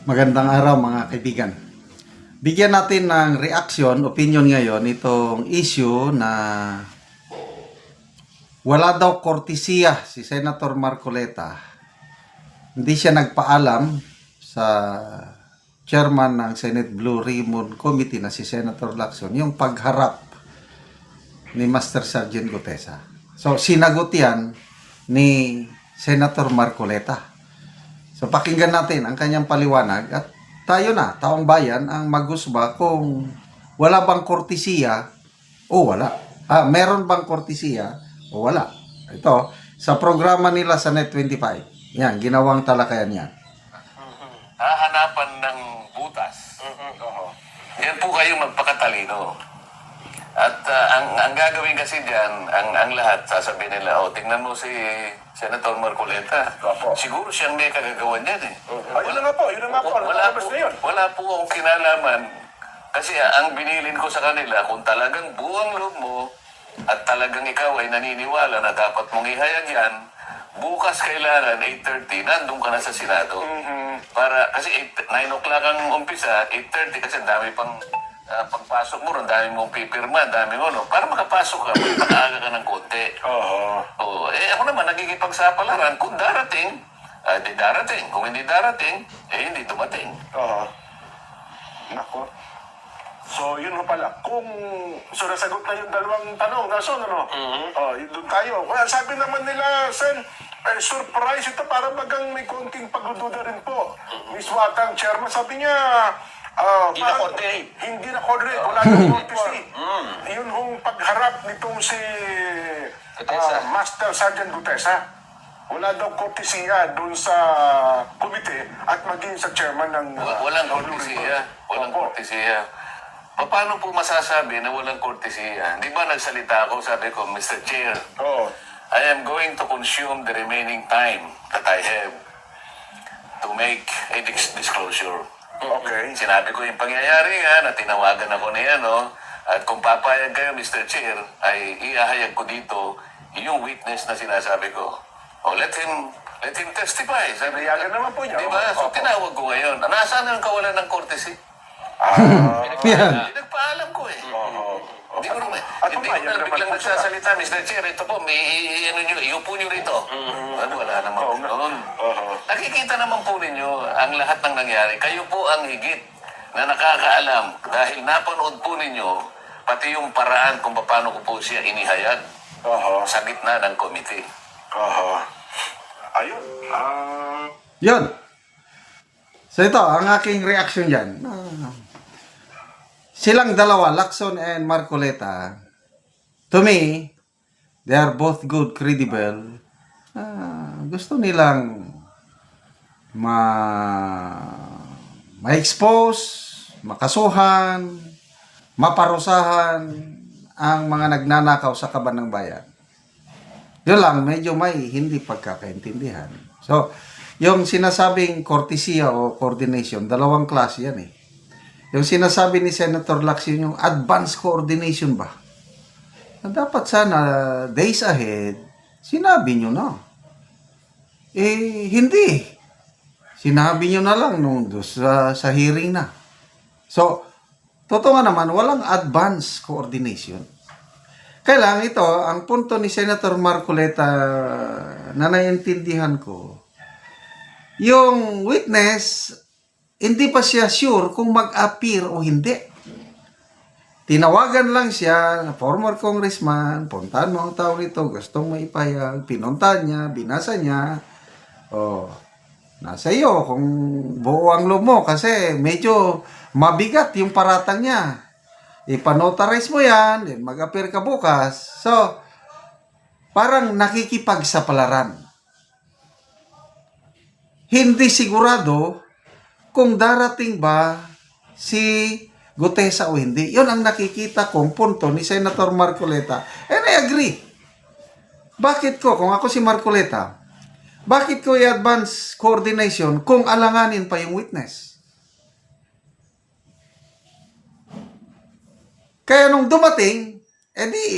Magandang araw mga kaibigan. Bigyan natin ng reaction, opinion ngayon itong issue na wala daw kortesiya si Senator Marcoleta. Hindi siya nagpaalam sa chairman ng Senate Blue Ribbon Committee na si Senator Lacson yung pagharap ni Master Sergeant Gutesa. So sinagot yan ni Senator Marcoleta. So pakinggan natin ang kanyang paliwanag at tayo na, taong bayan, ang maghusga kung wala bang kortesiya o wala. Meron bang kortesiya o wala. Ito, sa programa nila sa Net25. Yan, ginawang talakayan yan. Hahanapan ng butas. Yan po kayong magpakatalino. At ang gagawin kasi dyan, ang lahat, sasabihin nila, tingnan mo si Senator Marcoleta. Siguro siyang may kagagawan yan eh. Yun na nga po. Wala po akong kinalaman. Kasi ang binilin ko sa kanila, kung talagang buwang loob mo at talagang ikaw ay naniniwala na dapat mong ihayag yan, bukas kailangan 8:30, nandun ka na sa Senado. Kasi 9 o'clock ang umpisa, 8:30 kasi dami pang pagpasok mo, ang dami mong pipirma, dami mo, no? Para makapasok ka, magpakaaga ka ng konti. Ako naman, nagigipagsapalaran, kung darating, di darating. Kung hindi darating, hindi dumating. Nako. So, yun ho pala. So, nasagot na yung dalawang tanong. Ano? Yun doon tayo. Well, sabi naman nila, Sen, surprise ito para bagang may konting pagdududa rin po. Miss Watang, chairman, sabi niya, Hindi na-coordinate. Hindi na-coordinate. Wala yung courtesy. Yun hong pagharap nitong si Gutesa. Master Sergeant Gutesa. Wala daw kortesiya doon sa komite at maging sa chairman ng... Walang kortesiya. Walang kortesiya. Paano po masasabi na walang kortesiya? Di ba nagsalita ako, sabi ko, Mr. Chair, I am going to consume the remaining time that I have to make a disclosure. Okay. Sinabi ko yung pangyayari nga na tinawagan ako niya, no? At kung papayag kayo, Mr. Chair, ay iahayag ko dito yung witness na sinasabi ko. Let him testify. Sabi Nayagan naman po niya. Diba? So tinawag ko ngayon. Nasaan ang kawalan ng courtesy? Yan. Pinagpaalam ko eh. Hindi ko naman, At hindi ko pumayag na naman biglang po siya. nagsasalita, Mr. Chair, ito po, iupo nyo rito. Wala naman po noon. Nakikita naman po ninyo ang lahat ng nangyari. Kayo po ang higit na nakakaalam dahil napanood po ninyo pati yung paraan kung paano ko po siya inihayag sa gitna ng committee. Ayun. Yun. So ito, ang aking reaction dyan. Silang dalawa, Lacson and Marcoleta, to me, they are both good, credible. Gusto nilang ma-expose, makasuhan, maparusahan ang mga nagnanakaw sa kaban ng bayan. Yun lang, medyo may hindi pagkakaintindihan. So, yung sinasabing kortesiya o coordination, dalawang klase yan eh. Yung sinasabi ni Senator Lacson, yung advance coordination ba? Na dapat sana, days ahead, sinabi nyo na. Hindi. Sinabi nyo na lang nung sa hearing na. So, totoo nga naman, walang advance coordination. Kaya lang ito, ang punto ni Senator Marcoleta na naiintindihan ko, yung witness, hindi pa siya sure kung mag-appear o hindi. Tinawagan lang siya, former congressman, puntahan mo ang tao nito, gustong maipayag, pinuntahan niya, binasa niya. Nasa iyo kung buo ang loob mo kasi medyo mabigat yung paratang niya. Ipanotarize mo yan, then mag-appear ka bukas. So, parang nakikipagsapalaran. Hindi sigurado kung darating ba si Gutesa o hindi. Yun ang nakikita kong punto ni Senator Marcoleta. And I agree. Bakit ko, kung ako si Marcoleta, bakit ko i-advance coordination kung alanganin pa yung witness? Kaya nung dumating,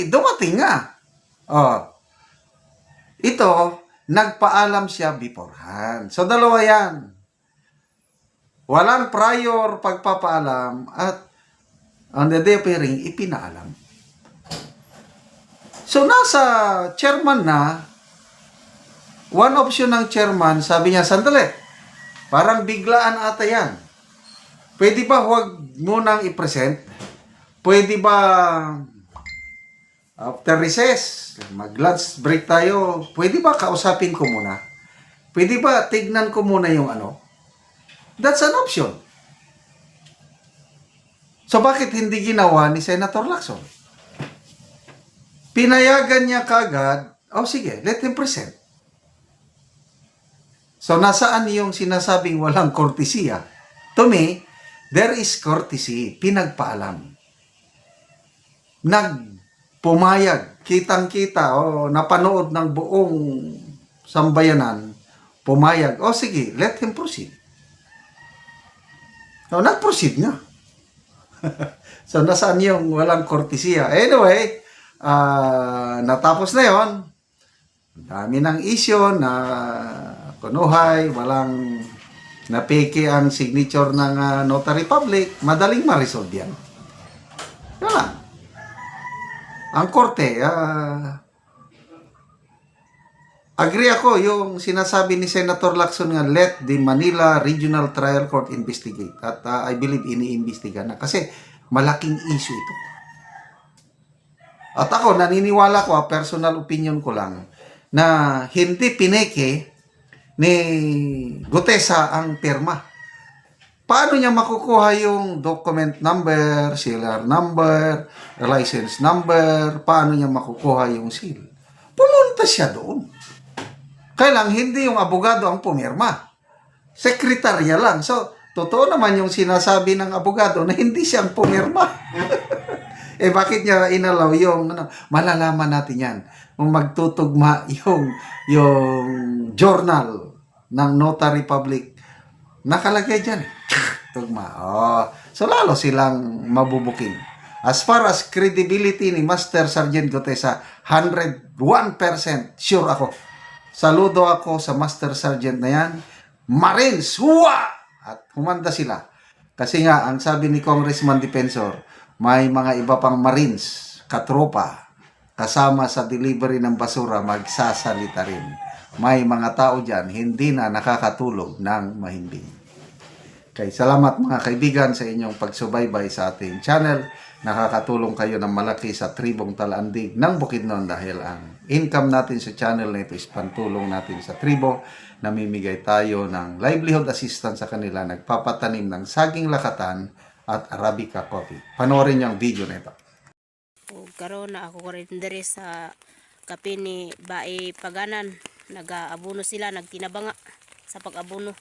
dumating nga. Ito, nagpaalam siya beforehand. So, dalawa yan. Walang prior pagpapaalam at on the day of hearing, ipinaalam. So, nasa chairman na, one option ng chairman, sabi niya, sandali, parang biglaan ata yan. Pwede ba huwag munang i-present? Pwede ba after recess, mag-lunch break tayo, pwede ba kausapin ko muna? Pwede ba tignan ko muna yung ano? That's an option. So bakit hindi ginawa ni Senator Lacson? Pinayagan niya kagad, sige, let him present. So nasaan yung sinasabing walang kortesiya? To me, there is courtesy, pinagpaalam. Nagpumayag, kitang-kita, napanood ng buong sambayanan, pumayag, sige, let him proceed. So, nag-proceed nga. So, nasaan yung walang kortesiya? Anyway, natapos na yon. Dami ng issue na kunuhay, walang napeke ang signature ng notary public, madaling ma-resolve yan. Yan lang. Ang korte, agree ako yung sinasabi ni Senator Lacson nga let the Manila Regional Trial Court investigate. At I believe iniimbestiga na kasi malaking issue ito. At ako, naniniwala ko, personal opinion ko lang, na hindi pineke ni Gutesa ang pirma. Paano niya makukuha yung document number, seller number, license number, paano niya makukuha yung seal? Pumunta siya doon. Kailang hindi yung abogado ang pumirma. Sekretarya lang. So, totoo naman yung sinasabi ng abogado na hindi siyang pumirma. Bakit niya inalaw yung, malalaman natin yan. Kung magtutugma yung journal ng Notary Public, nakalagay dyan. Tugma. So, lalo silang mabubuking. As far as credibility ni Master Sergeant Gutesa, 101% sure ako. Saludo ako sa Master Sergeant na yan. Marines, huwa! At humanda sila. Kasi nga, ang sabi ni Congressman Defensor, may mga iba pang Marines, katropa, kasama sa delivery ng basura, magsasalita rin. May mga tao dyan, hindi na nakakatulog ng mahimbing. Okay, salamat mga kaibigan sa inyong pagsubaybay sa ating channel. Nakakatulong kayo ng malaki sa tribong Talandig ng Bukidnon dahil ang income natin sa channel na ito is pantulong natin sa tribo. Namimigay tayo ng livelihood assistance sa kanila, nagpapatanim ng saging lakatan at Arabica coffee. Panoorin niyo ang video na ito. Karon na ako rin diri sa kape ni Bae Paganan. Nag-abuno sila, nagtinabanga sa pag-abuno.